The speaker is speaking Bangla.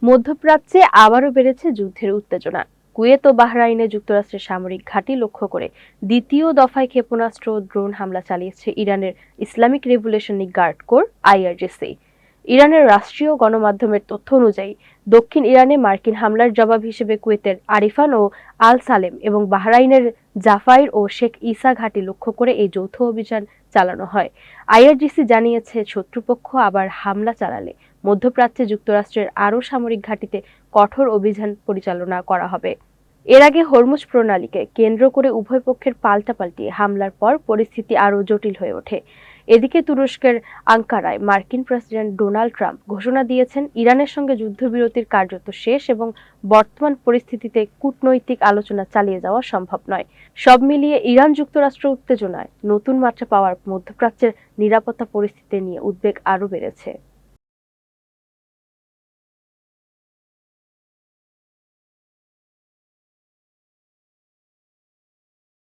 মধ্যপ্রাচ্যে আবারও বেড়েছে যুদ্ধের উত্তেজনা। কুয়েত ও বাহরাইনে যুক্তরাষ্ট্রের সামরিক ঘাঁটি লক্ষ্য করে দ্বিতীয় দফায় ক্ষেপণাস্ত্র ও ড্রোন হামলা চালিয়েছে ইরানের Islamic Revolutionary Guard Corps IRGC. ইরানের রাষ্ট্রীয় গণমাধ্যমের তথ্য অনুযায়ী দক্ষিণ ইরানে মার্কিন হামলার জবাব হিসেবে কুয়েতের আরিফান ও আল সালেম এবং বাহরাইনের জাফাইর ও শেখ ইসা ঘাঁটি লক্ষ্য করে এই যৌথ অভিযান চালানো হয়। আইআরজিসি জানিয়েছে, শত্রুপক্ষ আবার হামলা চালালে মধ্যপ্রাচ্যে যুক্তরাষ্ট্রের আরও সামরিক ঘাঁটিতে কঠোর অভিযান পরিচালনা করা হবে। এর আগে হরমুজ প্রণালীকে কেন্দ্র করে উভয় পক্ষের পাল্টাপাল্টি হামলার পর পরিস্থিতি আরও জটিল হয়ে ওঠে। এদিকে তুরস্কের আঙ্কারায় মার্কিন প্রেসিডেন্ট ডোনাল্ড ট্রাম্প ঘোষণা দিয়েছেন, ইরানের সঙ্গে যুদ্ধবিরতির কার্যত শেষ এবং বর্তমান পরিস্থিতিতে কূটনৈতিক আলোচনা চালিয়ে যাওয়া সম্ভব নয়। সব মিলিয়ে ইরান যুক্তরাষ্ট্র উত্তেজনায় নতুন মাত্রা পাওয়ার মধ্যপ্রাচ্যের নিরাপত্তা পরিস্থিতি নিয়ে উদ্বেগ আরও বেড়েছে।